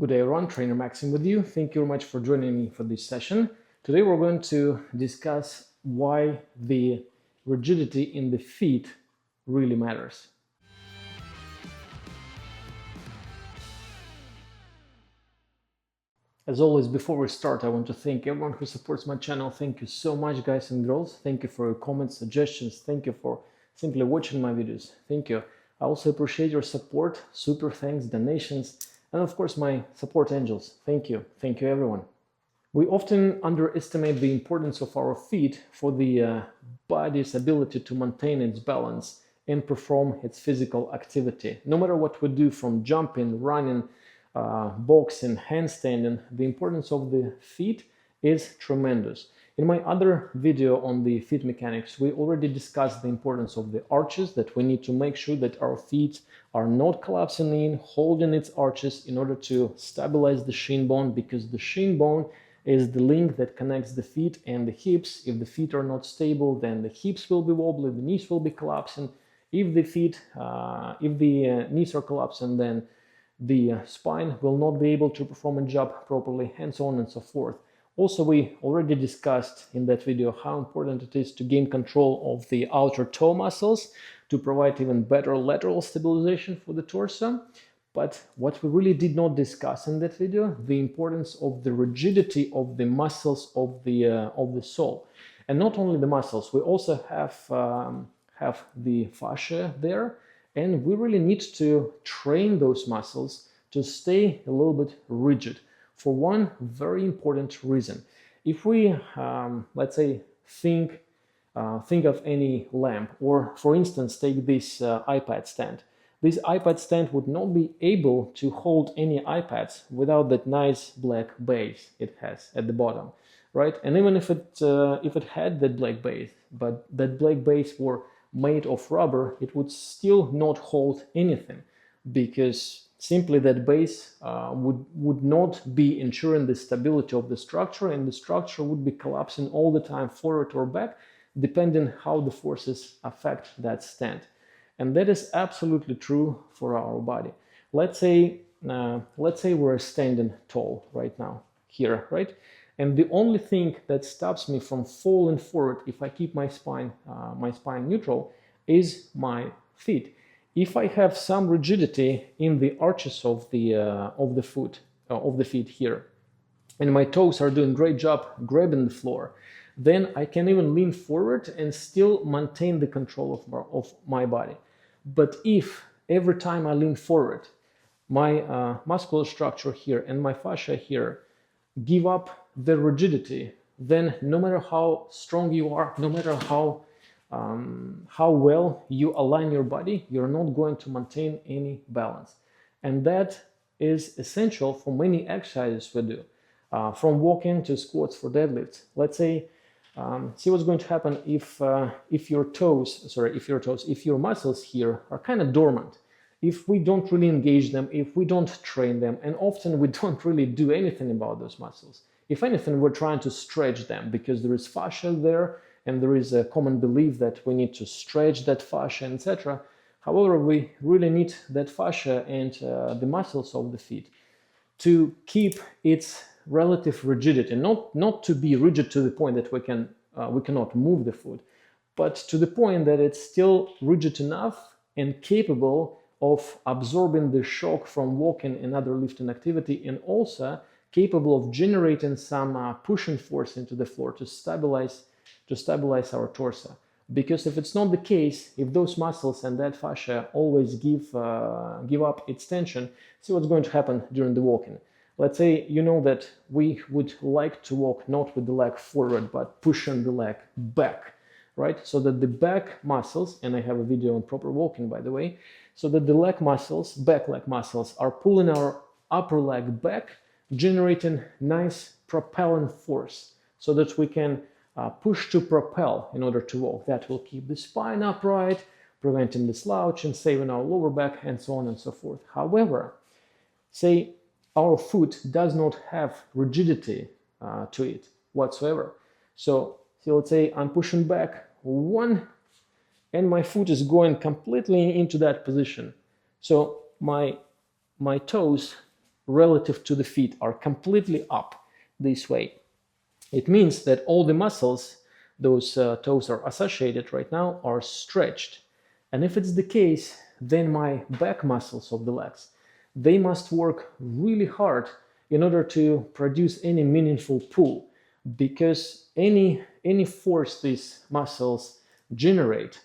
Good day everyone, Trainer Maxim with you. Thank you very much for joining me for this session. Today we're going to discuss why the rigidity in the feet really matters. As always, before we start, I want to thank everyone who supports my channel. Thank you so much, guys and girls. Thank you for your comments, suggestions. Thank you for simply watching my videos. Thank you. I also appreciate your support, super thanks, donations, and of course my support angels. Thank you. Thank you, everyone. We often underestimate the importance of our feet for the body's ability to maintain its balance and perform its physical activity. No matter what we do, from jumping, running, boxing, handstanding, the importance of the feet is tremendous. In my other video on the feet mechanics, we already discussed the importance of the arches, that we need to make sure that our feet are not collapsing in, holding its arches in order to stabilize the shin bone, because the shin bone is the link that connects the feet and the hips. If the feet are not stable, then the hips will be wobbly, the knees will be collapsing. If the knees are collapsing, then the spine will not be able to perform a job properly, and so on and so forth. Also, we already discussed in that video how important it is to gain control of the outer toe muscles to provide even better lateral stabilization for the torso. But what we really did not discuss in that video, the importance of the rigidity of the muscles of the sole. And not only the muscles, we also have the fascia there, and we really need to train those muscles to stay a little bit rigid for one very important reason. If we, let's say, think of any lamp, or for instance, take this iPad stand. This iPad stand would not be able to hold any iPads without that nice black base it has at the bottom, right? And even if it had that black base, but that black base were made of rubber, it would still not hold anything, because simply that base would not be ensuring the stability of the structure, and the structure would be collapsing all the time, forward or back, depending how the forces affect that stand. And that is absolutely true for our body. Let's say we're standing tall right now here, right? And the only thing that stops me from falling forward, if I keep my spine neutral, is my feet. If I have some rigidity in the arches of the feet here, and my toes are doing a great job grabbing the floor, then I can even lean forward and still maintain the control of my body. But if every time I lean forward, my muscular structure here and my fascia here give up the rigidity, then no matter how strong you are, no matter how well you align your body, you're not going to maintain any balance. And that is essential for many exercises we do, from walking to squats for deadlifts. Let's say, see what's going to happen if your muscles here are kind of dormant. If we don't really engage them, if we don't train them, and often we don't really do anything about those muscles. If anything, we're trying to stretch them because there is fascia there, and there is a common belief that we need to stretch that fascia, etc. However, we really need that fascia and the muscles of the feet to keep its relative rigidity, not to be rigid to the point that we cannot move the foot, but to the point that it's still rigid enough and capable of absorbing the shock from walking and other lifting activity, and also capable of generating some pushing force into the floor to stabilize our torso. Because if it's not the case, if those muscles and that fascia always give up its tension, see what's going to happen during the walking. Let's say you know that we would like to walk not with the leg forward, but pushing the leg back, right? So that the back muscles, and I have a video on proper walking, by the way, so that the back leg muscles are pulling our upper leg back, generating nice propelling force so that we can push to propel in order to walk. That will keep the spine upright, preventing the slouch and saving our lower back, and so on and so forth. However, say our foot does not have rigidity to it whatsoever. So let's say I'm pushing back one, and my foot is going completely into that position. So my toes relative to the feet are completely up this way. It means that all the muscles those toes are associated right now are stretched. And if it's the case, then my back muscles of the legs, they must work really hard in order to produce any meaningful pull, because any force these muscles generate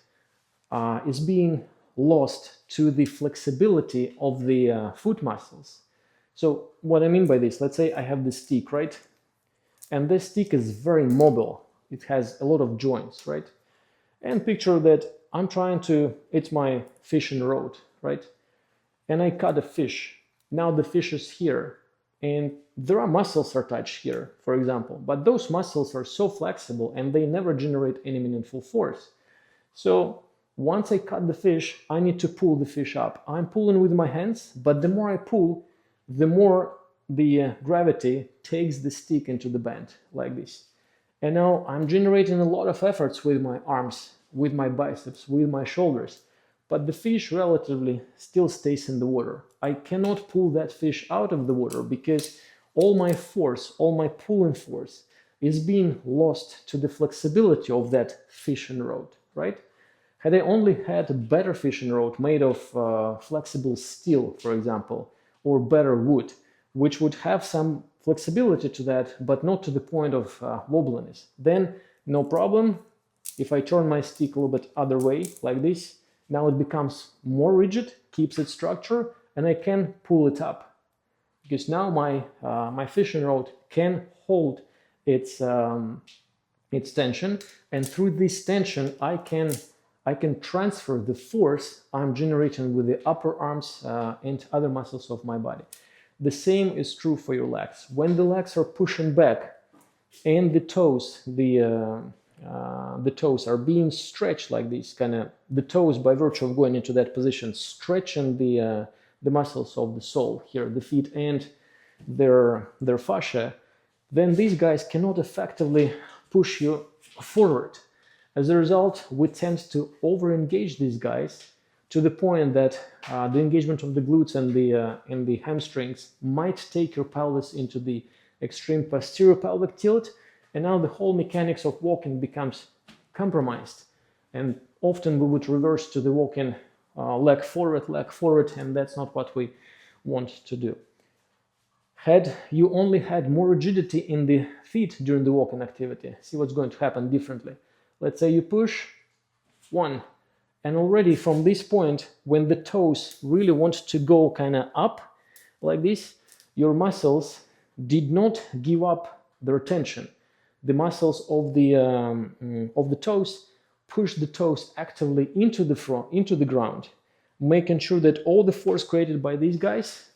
is being lost to the flexibility of the foot muscles. So what I mean by this, let's say I have this stick, right? And this stick is very mobile. It has a lot of joints, right? And picture that I'm trying to, it's my fishing rod, right? And I cut a fish. Now the fish is here, and there are muscles attached here, for example, but those muscles are so flexible and they never generate any meaningful force. So once I cut the fish, I need to pull the fish up. I'm pulling with my hands, but the more I pull, the more the gravity takes the stick into the bend, like this. And now I'm generating a lot of efforts with my arms, with my biceps, with my shoulders, but the fish relatively still stays in the water. I cannot pull that fish out of the water because all my force, all my pulling force is being lost to the flexibility of that fishing rod, right? Had I only had a better fishing rod made of flexible steel, for example, or better wood, which would have some flexibility to that, but not to the point of wobbliness, then no problem. If I turn my stick a little bit other way, like this, now it becomes more rigid, keeps its structure, and I can pull it up. Because now my fishing rod can hold its tension, and through this tension I can transfer the force I'm generating with the upper arms and other muscles of my body. The same is true for your legs. When the legs are pushing back and the toes, the toes are being stretched like this, the toes, by virtue of going into that position, stretching the muscles of the sole here, the feet and their fascia, then these guys cannot effectively push you forward. As a result, we tend to over-engage these guys to the point that the engagement of the glutes and the hamstrings might take your pelvis into the extreme posterior pelvic tilt, and now the whole mechanics of walking becomes compromised. And often we would reverse to the walking leg forward, and that's not what we want to do. Had you only had more rigidity in the feet during the walking activity, see what's going to happen differently. Let's say you push one, and already from this point, when the toes really want to go up like this, your muscles did not give up their tension. The muscles of the toes push the toes actively into the ground, making sure that all the force created by these guys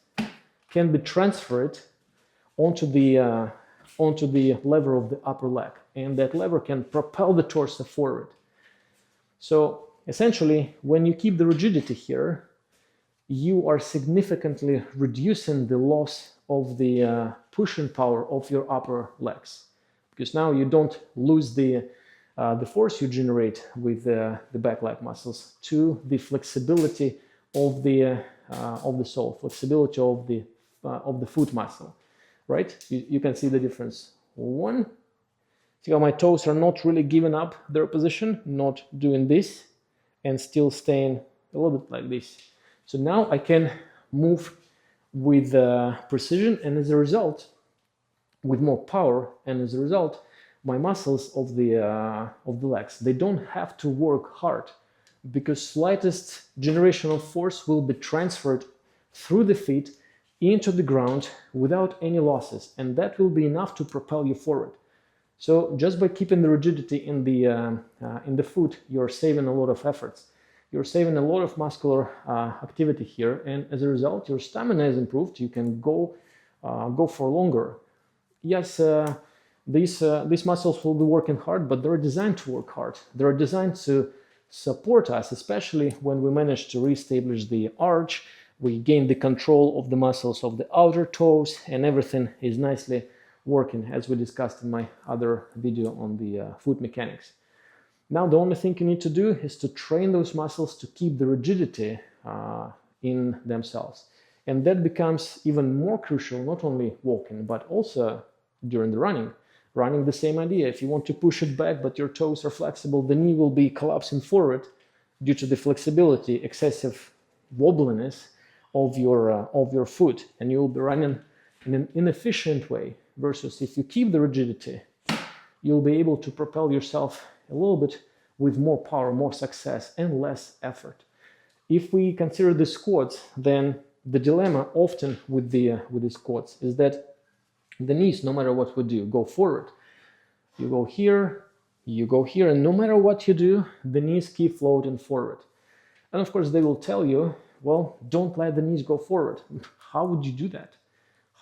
can be transferred onto the lever of the upper leg, and that lever can propel the torso forward. So essentially, when you keep the rigidity here, you are significantly reducing the loss of the pushing power of your upper legs, because now you don't lose the force you generate with the back leg muscles to the flexibility of the sole, flexibility of the foot muscle, right? You can see the difference. One, see how my toes are not really giving up their position, not doing this, and still staying a little bit like this. So now I can move with precision, and as a result, with more power, and as a result, my muscles of the legs, they don't have to work hard, because slightest generation of force will be transferred through the feet into the ground without any losses, and that will be enough to propel you forward. So just by keeping the rigidity in the foot, you're saving a lot of efforts. You're saving a lot of muscular activity here, and as a result, your stamina is improved. You can go for longer. Yes, these muscles will be working hard, but they're designed to work hard. They're designed to support us, especially when we manage to reestablish the arch. We gain the control of the muscles of the outer toes, and everything is nicely working, as we discussed in my other video on the foot mechanics. Now the only thing you need to do is to train those muscles to keep the rigidity in themselves. And that becomes even more crucial, not only walking, but also during the running. Running, the same idea. If you want to push it back, but your toes are flexible, the knee will be collapsing forward due to the flexibility, excessive wobbliness of your foot, and you'll be running in an inefficient way. Versus if you keep the rigidity, you'll be able to propel yourself a little bit with more power, more success, and less effort. If we consider the squats, then the dilemma often with the squats is that the knees, no matter what we do, go forward. You go here, and no matter what you do, the knees keep floating forward. And of course, they will tell you, well, don't let the knees go forward. How would you do that?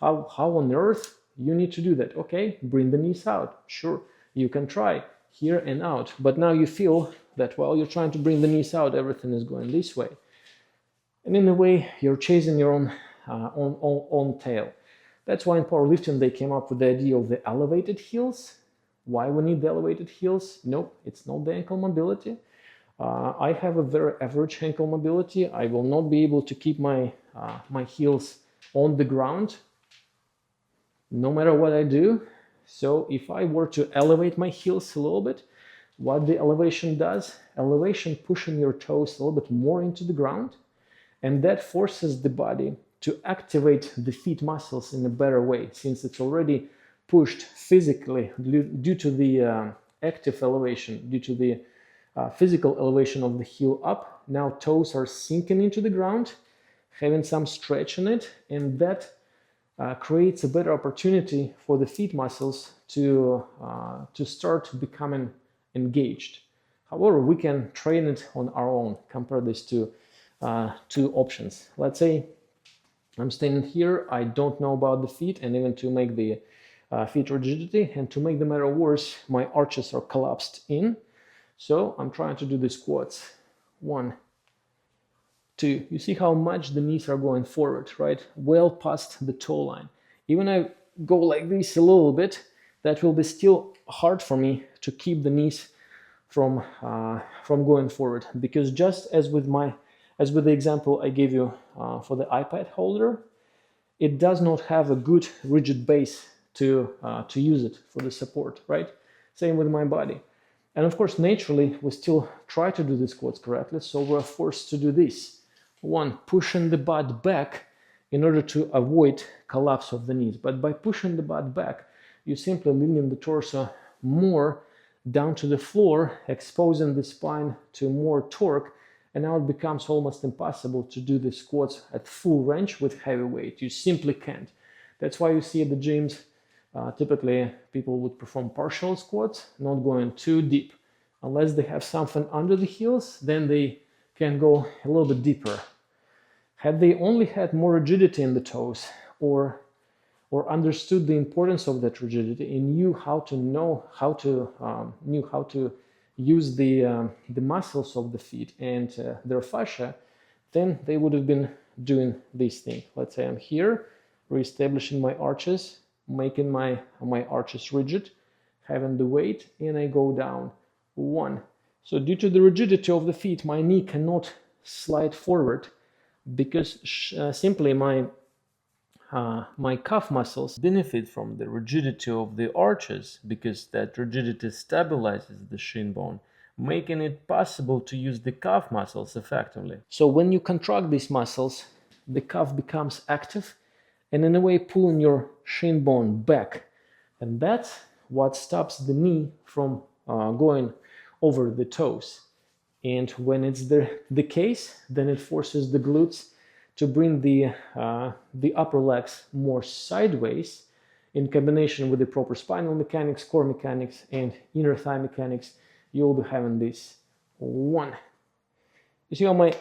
How on earth you need to do that? Okay, bring the knees out. Sure, you can try here and out. But now you feel that while you're trying to bring the knees out, everything is going this way. And in a way, you're chasing your own tail. That's why in powerlifting, they came up with the idea of the elevated heels. Why we need the elevated heels? Nope, it's not the ankle mobility. I have a very average ankle mobility. I will not be able to keep my heels on the ground no matter what I do. So if I were to elevate my heels a little bit, what the elevation does, elevation pushing your toes a little bit more into the ground, and that forces the body to activate the feet muscles in a better way, since it's already pushed physically due to the active elevation, due to the physical elevation of the heel up. Now toes are sinking into the ground, having some stretch in it, and that creates a better opportunity for the feet muscles to start becoming engaged. However, we can train it on our own. Compare these two options. Let's say I'm standing here, I don't know about the feet, and even to make the feet rigidity, and to make the matter worse, my arches are collapsed in. So I'm trying to do the squats. 1, 2. You see how much the knees are going forward, right? Well past the toe line. Even I go like this a little bit, that will be still hard for me to keep the knees from going forward, because just as with the example I gave you for the iPad holder, it does not have a good rigid base to use it for the support, right? Same with my body. And of course, naturally, we still try to do the squats correctly, so we're forced to do this. 1, pushing the butt back in order to avoid collapse of the knees. But by pushing the butt back, you're simply leaning the torso more down to the floor, exposing the spine to more torque, and now it becomes almost impossible to do the squats at full range with heavy weight. You simply can't. That's why you see at the gyms, typically people would perform partial squats, not going too deep. Unless they have something under the heels, then they can go a little bit deeper. Had they only had more rigidity in the toes, or understood the importance of that rigidity and knew how to use the muscles of the feet and their fascia, then they would have been doing this thing. Let's say I'm here, reestablishing my arches, making my arches rigid, having the weight, and I go down. 1. So due to the rigidity of the feet, my knee cannot slide forward, because simply my calf muscles benefit from the rigidity of the arches, because that rigidity stabilizes the shin bone, making it possible to use the calf muscles effectively. So when you contract these muscles, the calf becomes active and in a way pulling your shin bone back. And that's what stops the knee from going over the toes. And when it's the case, then it forces the glutes to bring the upper legs more sideways. In combination with the proper spinal mechanics, core mechanics, and inner thigh mechanics, you'll be having this. 1. You see how my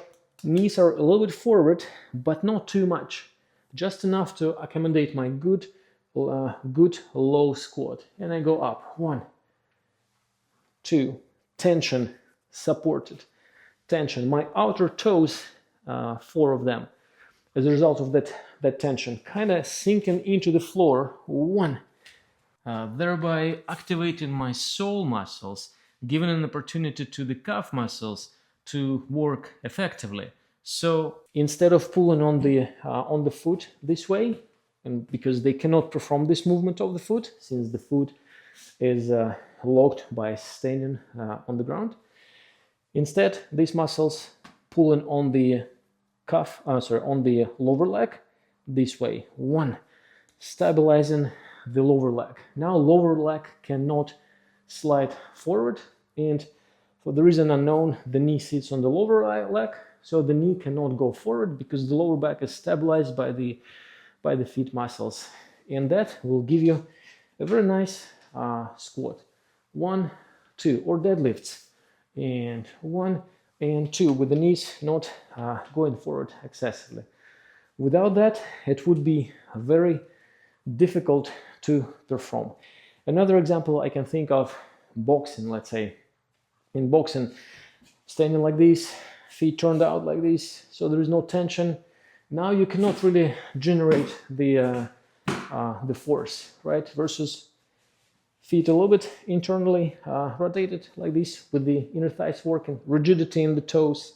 knees are a little bit forward, but not too much. Just enough to accommodate my good low squat. And I go up. 1, 2, tension, supported, tension. My outer toes, 4 of them, as a result of that tension, kind of sinking into the floor. 1, thereby activating my sole muscles, giving an opportunity to the calf muscles to work effectively. So instead of pulling on the foot this way, and because they cannot perform this movement of the foot, since the foot is locked by standing on the ground, instead these muscles pulling on the on the lower leg this way. One, stabilizing the lower leg. Now lower leg cannot slide forward, and for the reason unknown, the knee sits on the lower leg, so the knee cannot go forward because the lower back is stabilized by the feet muscles, and that will give you a very nice squat. 1, 2, or deadlifts, and 1 and 2 with the knees not going forward excessively. Without that, it would be very difficult to perform. Another example I can think of, boxing, let's say. In boxing, standing like this, feet turned out like this, so there is no tension. Now you cannot really generate the force, right? Versus feet a little bit internally rotated like this with the inner thighs working, rigidity in the toes,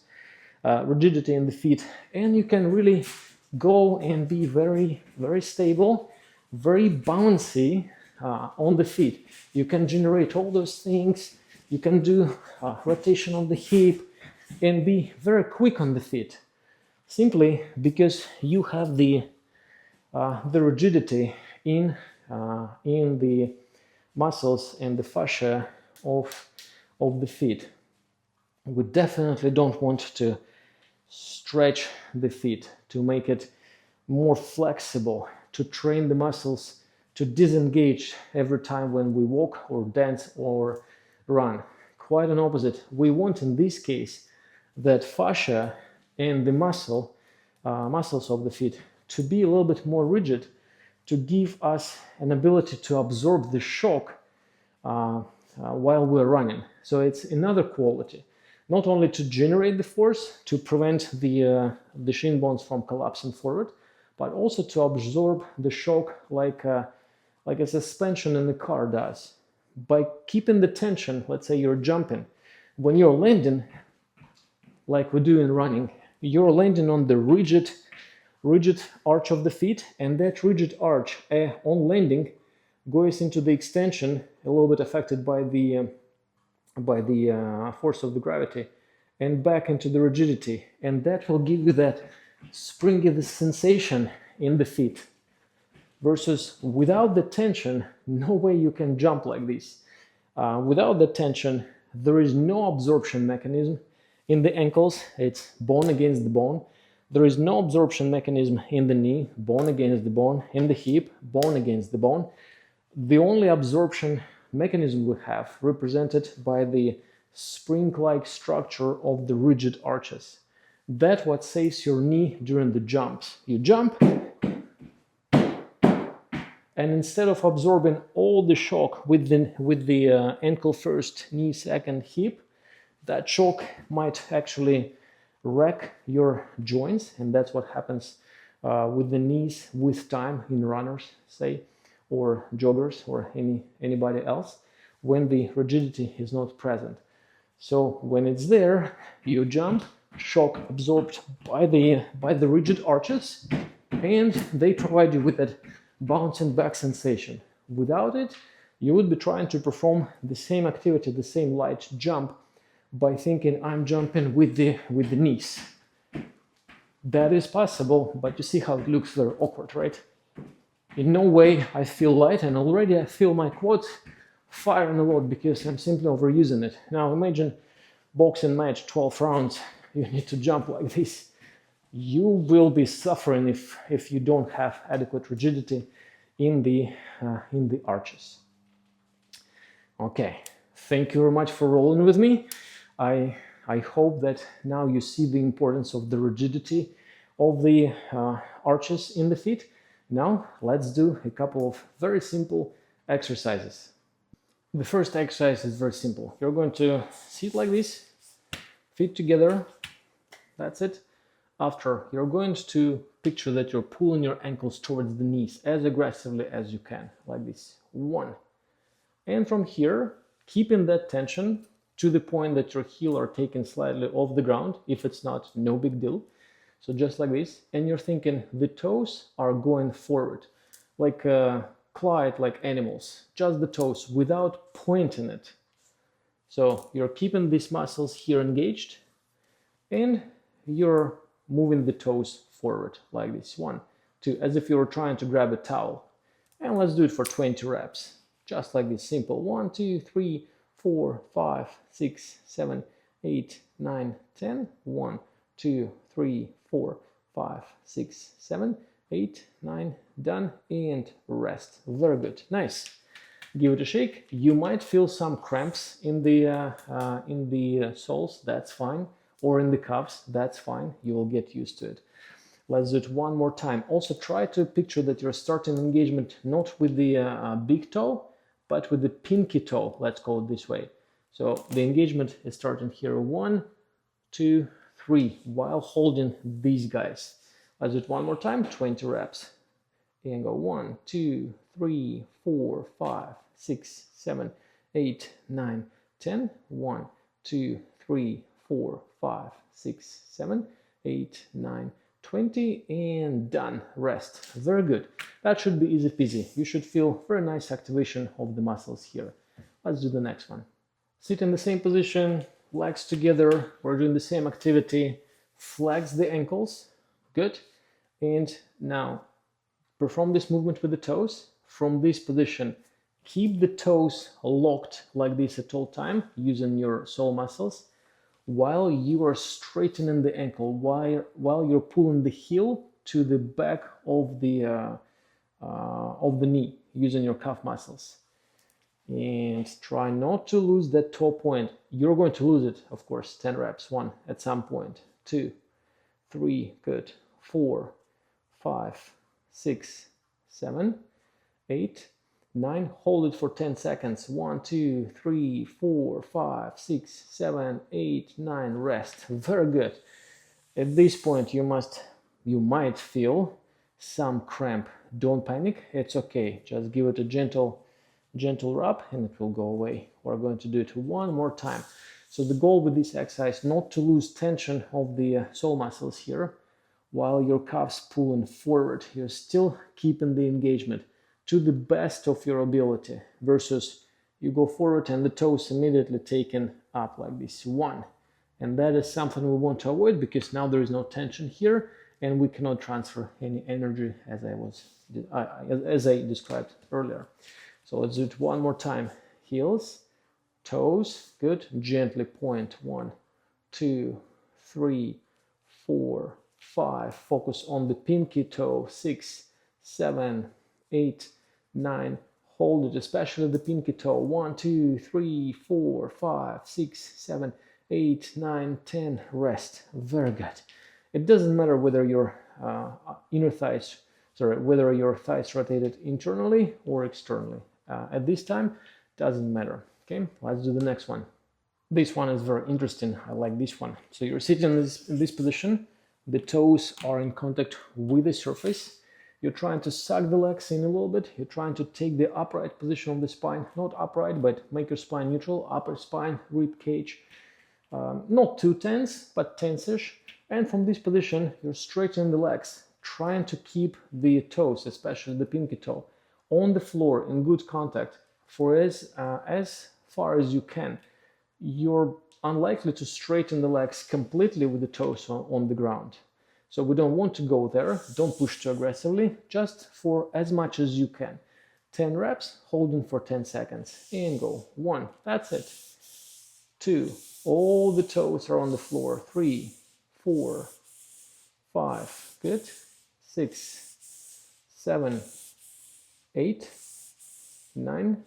rigidity in the feet, and you can really go and be very, very stable, very bouncy on the feet. You can generate all those things. You can do rotation of the hip and be very quick on the feet, simply because you have the rigidity in the muscles and the fascia of the feet. We definitely don't want to stretch the feet, to make it more flexible, to train the muscles to disengage every time when we walk or dance or run. Quite an opposite. We want in this case that fascia and the muscles of the feet to be a little bit more rigid, to give us an ability to absorb the shock while we're running. So it's another quality, not only to generate the force to prevent the shin bones from collapsing forward, but also to absorb the shock like a suspension in the car does. By keeping the tension, let's say you're jumping, when you're landing, like we do in running, you're landing on the rigid arch of the feet, and that rigid arch on landing goes into the extension, a little bit affected by the force of the gravity, and back into the rigidity, and that will give you that springy sensation in the feet. Versus without the tension, no way you can jump like this. Without the tension, there is no absorption mechanism in the ankles. It's bone against the bone. There is no absorption mechanism in the knee, bone against the bone, in the hip, bone against the bone. The only absorption mechanism we have represented by the spring-like structure of the rigid arches. That's what saves your knee during the jumps. You jump, and instead of absorbing all the shock with the ankle first, knee second, hip, that shock might actually wreck your joints, and that's what happens with the knees with time in runners, say, or joggers, or anybody else, when the rigidity is not present. So when it's there, you jump, shock absorbed by the rigid arches, and they provide you with that bouncing back sensation. Without it, you would be trying to perform the same activity, the same light jump, by thinking I'm jumping with the knees. That is possible, but you see how it looks very awkward, right? In no way I feel light, and already I feel my quads firing a lot because I'm simply overusing it. Now imagine boxing match, 12 rounds, you need to jump like this. You will be suffering if you don't have adequate rigidity in the arches. Okay, thank you very much for rolling with me. I hope that now you see the importance of the rigidity of the arches in the feet. Now let's do a couple of very simple exercises. The first exercise is very simple. You're going to sit like this, feet together. That's it. After, you're going to picture that you're pulling your ankles towards the knees as aggressively as you can, like this. 1. And from here, keeping that tension to the point that your heel are taken slightly off the ground. If it's not, no big deal. So just like this, and you're thinking the toes are going forward, like glide like animals, just the toes without pointing it. So you're keeping these muscles here engaged, and you're moving the toes forward like this. 1, 2, as if you were trying to grab a towel. And let's do it for 20 reps. Just like this, simple. 1, 2, 3, 4, 5, 6, 7, 8, 9, 10. 1, 2, 3, 4, 5, 6, 7, 8, 9. Done. And rest. Very good. Nice. Give it a shake. You might feel some cramps in the soles. That's fine. Or in the calves. That's fine. You will get used to it. Let's do it one more time. Also try to picture that you're starting engagement not with the big toe, but with the pinky toe, let's call it this way. So the engagement is starting here. 1, 2, 3, while holding these guys. Let's do it one more time, 20 reps. And go 1, 2, 3, 4, 5, 6, 7, 8, 9, 10. 1, 2, 3, 4, 5, 6, 7, 8, 9, 20, and done. Rest. Very good. That should be easy peasy. You should feel very nice activation of the muscles here. Let's do the next one. Sit in the same position, legs together. We're doing the same activity. Flex the ankles. Good. And now perform this movement with the toes. From this position, keep the toes locked like this at all time using your sole muscles, while you are straightening the ankle, while you're pulling the heel to the back of the knee using your calf muscles. And try not to lose that toe point. You're going to lose it, of course. 10 reps. 1 at some point. 2, 3, good. 4, 5, 6, 7, 8, 9. Hold it for 10 seconds. 1, 2, 3, 4, 5, 6, 7, 8, 9. Rest. Very good. At this point, you might feel some cramp. Don't panic. It's okay. Just give it a gentle rub and it will go away. We're going to do it one more time. So the goal with this exercise, not to lose tension of the sole muscles here while your calves pulling forward. You're still keeping the engagement to the best of your ability, versus you go forward and the toes immediately taken up like this. 1. And that is something we want to avoid, because now there is no tension here and we cannot transfer any energy as I described earlier. So let's do it one more time. Heels, toes, good. Gently point. 1, 2, 3, 4, 5. Focus on the pinky toe. 6, 7, 8, 9. Hold it, especially the pinky toe. 1, 2, 3, 4, 5, 6, 7, 8, 9, 10. Rest. Very good. It doesn't matter whether your whether your thighs rotated internally or externally. At this time, doesn't matter. Okay, let's do the next one. This one is very interesting. I like this one. So you're sitting in this position. The toes are in contact with the surface. You're trying to suck the legs in a little bit. You're trying to take the upright position of the spine. Not upright, but make your spine neutral. Upper spine, rib cage. Not too tense, but tense-ish. And from this position, you're straightening the legs, trying to keep the toes, especially the pinky toe, on the floor in good contact for as far as you can. You're unlikely to straighten the legs completely with the toes on the ground. So we don't want to go there. Don't push too aggressively, just for as much as you can. 10 reps, holding for 10 seconds, and go. 1, that's it. 2, all the toes are on the floor. 3, 4, 5, good. 6, 7, 8, 9,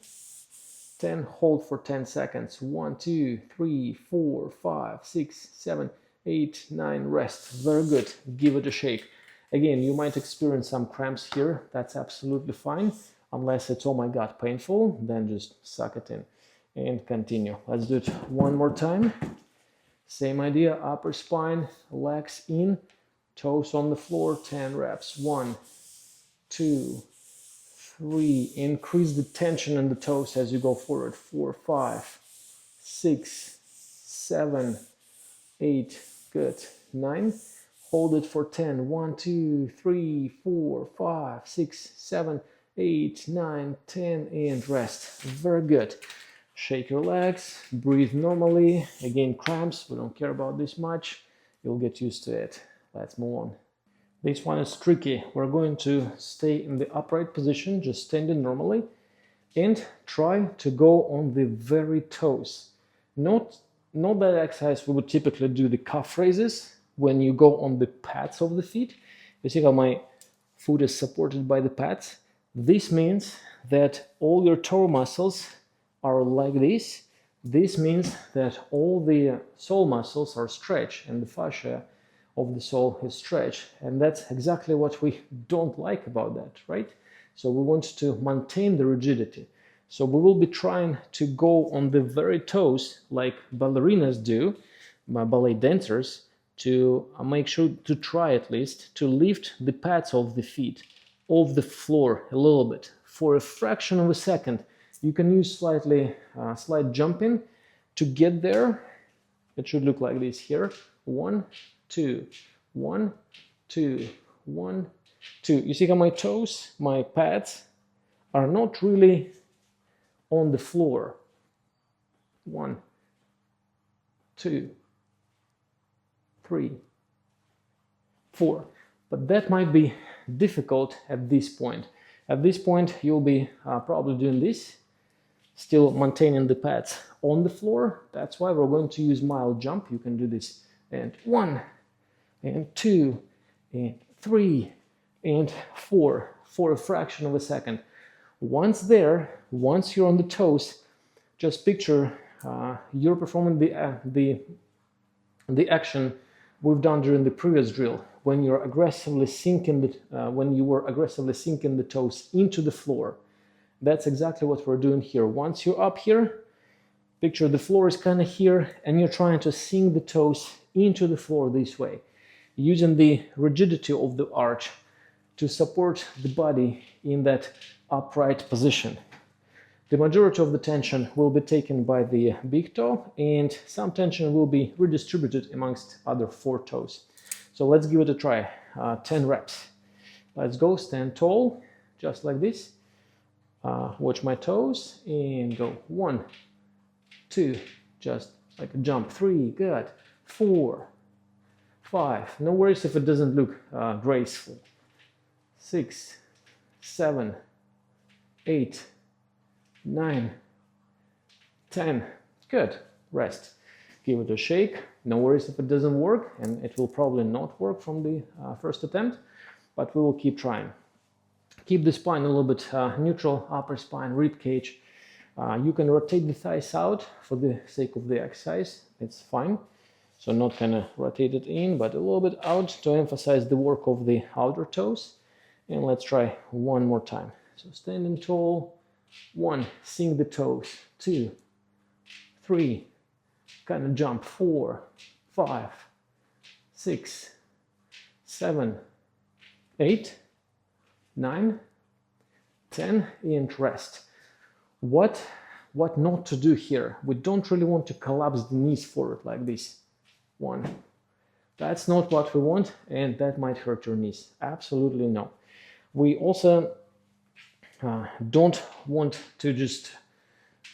10. Hold for 10 seconds. 1, 2, 3, 4, 5, 6, 7, 8, 9. Rest. Very good. Give it a shake. Again, you might experience some cramps here. That's absolutely fine. Unless it's, oh my god, painful, then just suck it in and continue. Let's do it one more time. Same idea. Upper spine, legs in, toes on the floor. 10 reps. 1, 2, 3. Increase the tension in the toes as you go forward. 4, 5, 6, 7, 8. Good. 9. Hold it for 10. 1, 2, 3, 4, 5, 6, 7, 8, 9, 10, and rest. Very good. Shake your legs, breathe normally. Again, cramps, we don't care about this much. You'll get used to it. Let's move on. This one is tricky. We're going to stay in the upright position, just standing normally, and try to go on the very toes. Not that exercise we would typically do the calf raises when you go on the pads of the feet. You see how my foot is supported by the pads? This means that all your toe muscles are like this. This means that all the sole muscles are stretched and the fascia of the sole is stretched. And that's exactly what we don't like about that, right? So we want to maintain the rigidity. So we will be trying to go on the very toes like ballerinas do, ballet dancers, to make sure to try at least to lift the pads of the feet off the floor a little bit for a fraction of a second. You can use slight jumping to get there. It should look like this here. 1, 2, 1, 2, 1, 2. You see how my toes, my pads, are not really on the floor. 1, 2, 3, 4. But that might be difficult at this point. At this point, you'll be probably doing this, still maintaining the pads on the floor. That's why we're going to use mild jump. You can do this. And 1, and 2, and 3, and 4 for a fraction of a second. Once you're on the toes, just picture you're performing the action we've done during the previous drill when you were aggressively sinking the toes into the floor. That's exactly what we're doing here. Once you're up here, picture the floor is kind of here, and you're trying to sink the toes into the floor this way, using the rigidity of the arch to support the body in that upright position. The majority of the tension will be taken by the big toe, and some tension will be redistributed amongst other 4 toes. So let's give it a try. 10 reps. Let's go. Stand tall, just like this. Watch my toes and go. 1, 2, just like a jump. 3, good. 4, 5. No worries if it doesn't look graceful. 6, 7, 8, 9, 10. Good. Rest. Give it a shake. No worries if it doesn't work, and it will probably not work from the first attempt, but we will keep trying. Keep the spine a little bit neutral, upper spine, rib cage. You can rotate the thighs out for the sake of the exercise. It's fine. So not kind of rotate it in, but a little bit out to emphasize the work of the outer toes. And let's try one more time. So standing tall. 1, sink the toes. 2, 3, kind of jump. 4, 5, 6, 7, 8, 9, 10, and rest. What not to do here? We don't really want to collapse the knees forward like this. 1. That's not what we want, and that might hurt your knees. Absolutely no. We also don't want to just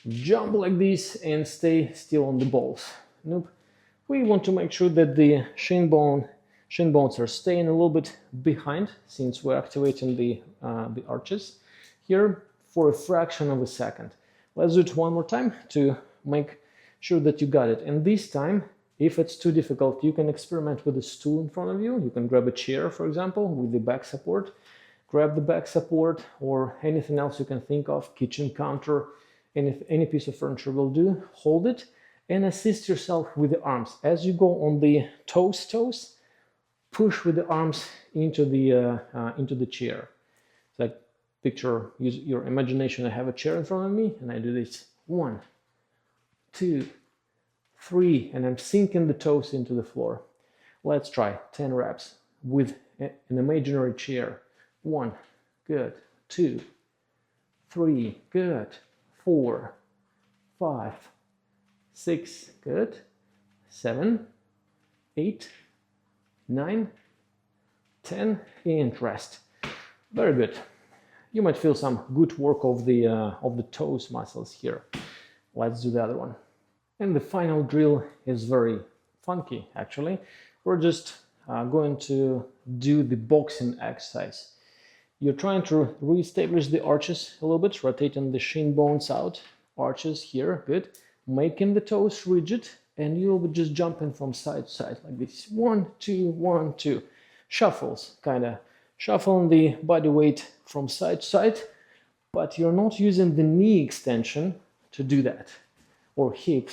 jump like this and stay still on the balls. Nope. We want to make sure that the shin bones are staying a little bit behind, since we're activating the arches here for a fraction of a second. Let's do it one more time to make sure that you got it. And this time, if it's too difficult, you can experiment with a stool in front of you. You can grab a chair, for example, with the back support. Grab the back support or anything else you can think of, kitchen counter, any piece of furniture will do. Hold it and assist yourself with the arms. As you go on the toes, push with the arms into the chair. It's like picture, use your imagination. I have a chair in front of me and I do this. 1, 2, 3, and I'm sinking the toes into the floor. Let's try 10 reps with an imaginary chair. 1, good. 2, 3, good. 4, 5, 6, good. 7, 8, 9, 10, and rest. Very good. You might feel some good work of the toes muscles here. Let's do the other one. And the final drill is very funky, actually. We're just going to do the boxing exercise. You're trying to re-establish the arches a little bit, rotating the shin bones out, arches here, good. Making the toes rigid, and you'll be just jumping from side to side like this. 1, 2, 1, 2. Shuffles, kind of shuffling the body weight from side to side, but you're not using the knee extension to do that, or hip.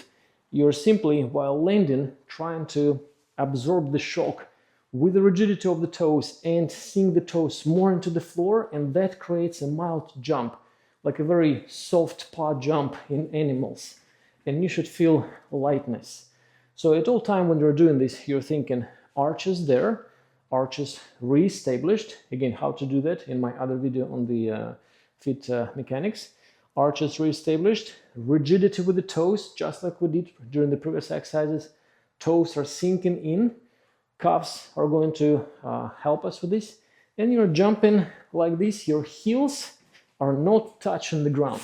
You're simply, while landing, trying to absorb the shock with the rigidity of the toes and sink the toes more into the floor, and that creates a mild jump, like a very soft paw jump in animals. And you should feel lightness. So at all time when you're doing this, you're thinking arches there, arches re-established. Again, how to do that in my other video on the fit mechanics. Arches re-established, rigidity with the toes, just like we did during the previous exercises. Toes are sinking in, calves are going to help us with this. And you're jumping like this, your heels are not touching the ground.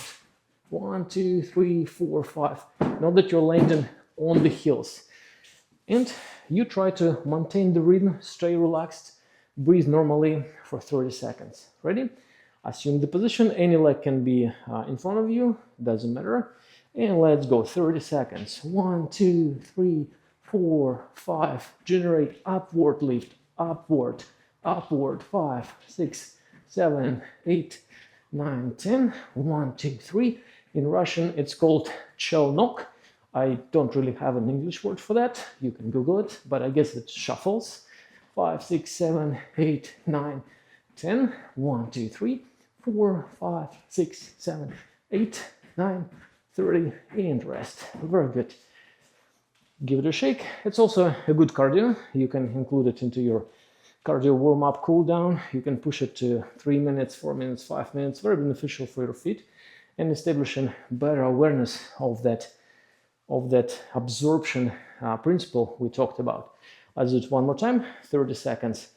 1, 2, 3, 4, 5. Not that you're landing on the heels. And you try to maintain the rhythm, stay relaxed, breathe normally for 30 seconds. Ready? Assume the position, any leg can be in front of you, doesn't matter. And let's go, 30 seconds. 1, 2, 3, 4, 5. Generate upward lift, upward, upward. 5, 6, 7, 8, 9, 10. 1, 2, 3. In Russian, it's called chelnok. I don't really have an English word for that. You can Google it, but I guess it's shuffles. 5, 6, 7, 8, 9, 10. 1, 2, 3, 4, 5, 6, 7, 8, 9, 30, and rest. Very good. Give it a shake. It's also a good cardio. You can include it into your cardio warm-up cool down. You can push it to 3 minutes, 4 minutes, 5 minutes. Very beneficial for your feet and establishing better awareness of that absorption principle we talked about. Let's do it one more time. 30 seconds.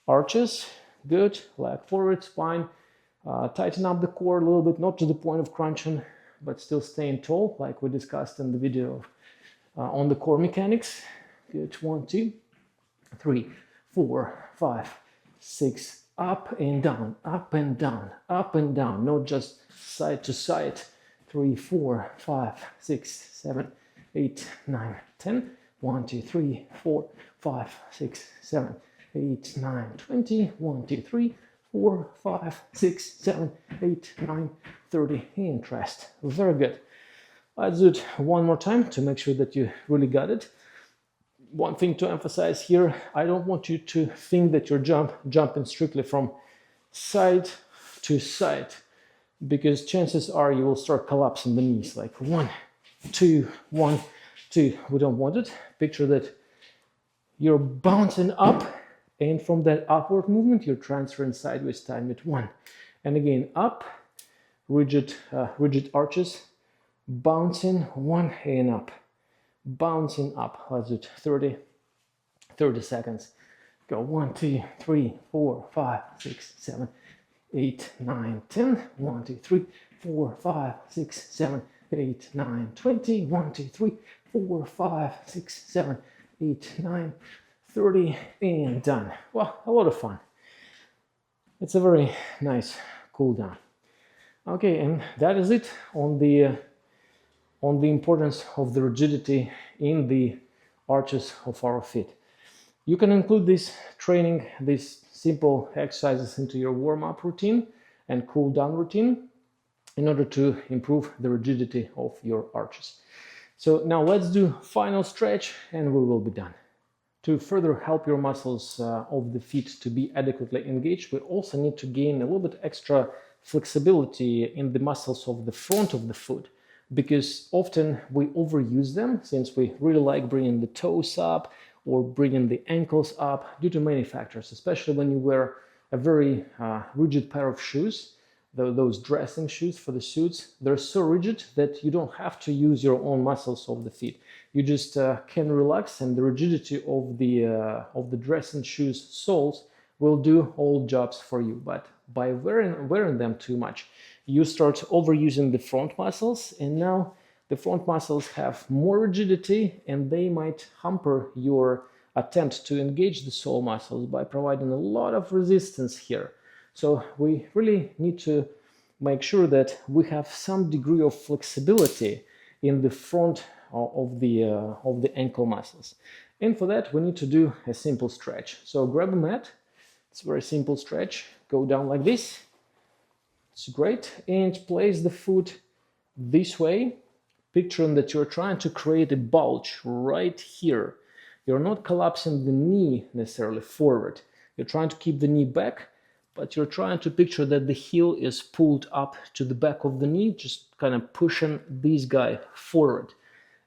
Arches, good. Leg forward, spine. Tighten up the core a little bit, not to the point of crunching, but still staying tall, like we discussed in the video on the core mechanics. Good. 1, 2, 3, 4, 5, 6. Up and down, up and down, up and down. Not just side to side. 3, 4, 5, 6, 7, 8, 9, 10. 1, 2, 3, 4, 5, 6, 7, 8, 9, 20. 1, 2, 3, 4, 5, 6, 7, 8, 9, 30. And rest. Very good. Let's do it one more time to make sure that you really got it. One thing to emphasize here, I don't want you to think that you're jumping strictly from side to side, because chances are you will start collapsing the knees, like 1, 2, 1, 2. We don't want it. Picture that you're bouncing up, and from that upward movement, you're transferring sideways time at 1. And again, up, rigid arches, bouncing 1 and up. Bouncing up. Let's do it 30 seconds. Go 1, 2, 3, 4, 5, 6, 7, 8, 9, 10. 1, 2, 3, 4, 5, 6, 7, 8, 9, 20. 1, 2, 3, 4, 5, 6, 7, 8, 9, 30, and done. Well, a lot of fun. It's a very nice cool down. Okay, and that is it on the importance of the rigidity in the arches of our feet. You can include this training, these simple exercises into your warm-up routine and cool down routine in order to improve the rigidity of your arches. So now let's do final stretch and we will be done. To further help your muscles of the feet to be adequately engaged, we also need to gain a little bit extra flexibility in the muscles of the front of the foot, because often we overuse them since we really like bringing the toes up or bringing the ankles up due to many factors, especially when you wear a very rigid pair of shoes. Those dressing shoes for the suits, they're so rigid that you don't have to use your own muscles of the feet. You just can relax, and the rigidity of the dressing shoes soles will do all jobs for you. But by wearing them too much, you start overusing the front muscles, and now the front muscles have more rigidity, and they might hamper your attempt to engage the sole muscles by providing a lot of resistance here. So we really need to make sure that we have some degree of flexibility in the front of the ankle muscles. And for that, we need to do a simple stretch. So grab a mat. It's a very simple stretch. Go down like this. It's great. And place the foot this way, picturing that you're trying to create a bulge right here. You're not collapsing the knee necessarily forward. You're trying to keep the knee back, but you're trying to picture that the heel is pulled up to the back of the knee, just kind of pushing this guy forward.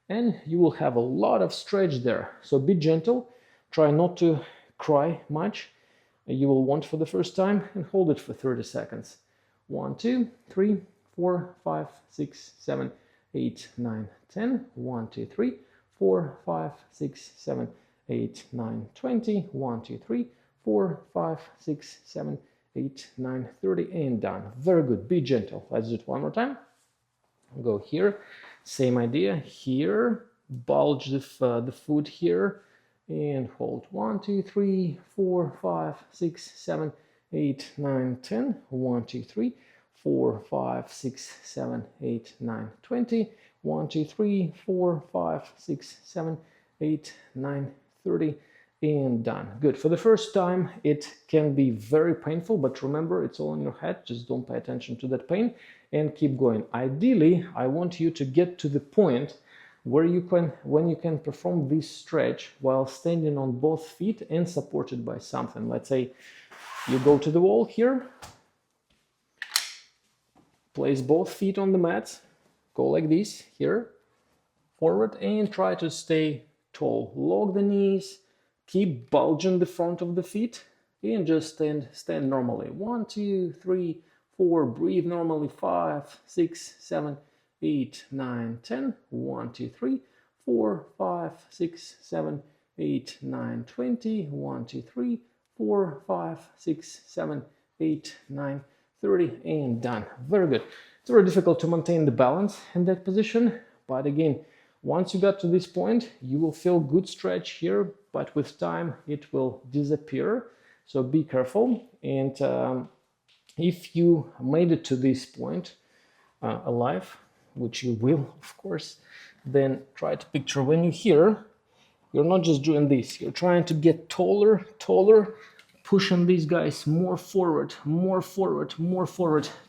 And you will have a lot of stretch there. So be gentle. Try not to cry much. You will want for the first time, and hold it for 30 seconds. 1, 2, 3, 4, 5, 6, 7, 8, 9, 10. 1, 2, 3, 4, 5, 6, 7, 8, 9, 20. 1, 2, 3, 4, 5, 6, 7, 8, 9, 30, and done. Very good. Be gentle. Let's do it one more time. Go here. Same idea. Here. Bulge the foot here. And hold. 1, 2, 3, 4, 5, 6, 7, 8, 9, 10. 1, 2, 3, 4, 5, 6, 7, 8, 9, 20. 1, 2, 3, 4, 5, 6, 7, 8, 9, 30. And done. Good. For the first time, it can be very painful, but remember, it's all in your head. Just don't pay attention to that pain and keep going. Ideally, I want you to get to the point where when you can perform this stretch while standing on both feet and supported by something. Let's say you go to the wall here, place both feet on the mat, go like this here, forward, and try to stay tall. Lock the knees. Keep bulging the front of the feet and just stand normally. 1, 2, 3, 4. Breathe normally. 5, 6, 7, 8, 9, 10. 1, 2, 3, 4, 5, 6, 7, 8, 9, 20. 1, 2, 3, 4, 5, 6, 7, 8, 9, 30, and done. Very good. It's very difficult to maintain the balance in that position, but again, once you got to this point, you will feel good stretch here, but with time it will disappear. So be careful. And if you made it to this point alive, which you will, of course, then try to picture when you're here, you're not just doing this. You're trying to get taller, pushing these guys more forward,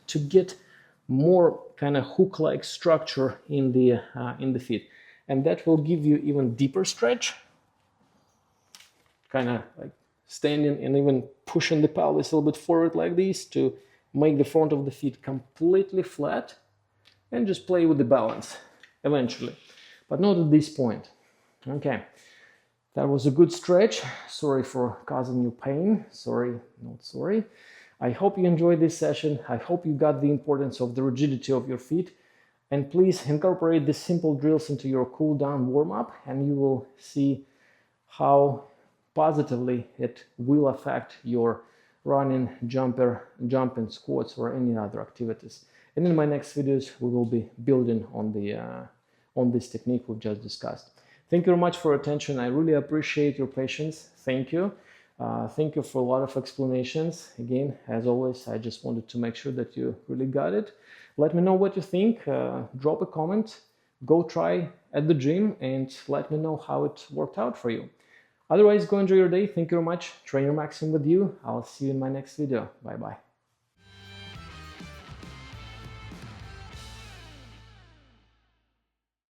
to get more kind of hook-like structure in the feet. And that will give you even deeper stretch, kind of like standing and even pushing the pelvis a little bit forward like this to make the front of the feet completely flat, and just play with the balance eventually, but not at this point. Okay, that was a good stretch. Sorry for causing you pain. Sorry, not sorry. I hope you enjoyed this session. I hope you got the importance of the rigidity of your feet. And please incorporate these simple drills into your cool down warm-up, and you will see how positively it will affect your running, jumping, squats, or any other activities. And in my next videos, we will be building on this technique we've just discussed. Thank you very much for your attention. I really appreciate your patience. Thank you. Thank you for a lot of explanations. Again, as always, I just wanted to make sure that you really got it. Let me know what you think. Drop a comment. Go try at the gym and let me know how it worked out for you. Otherwise, go enjoy your day. Thank you very much. Trainer Maxim with you. I'll see you in my next video. Bye-bye.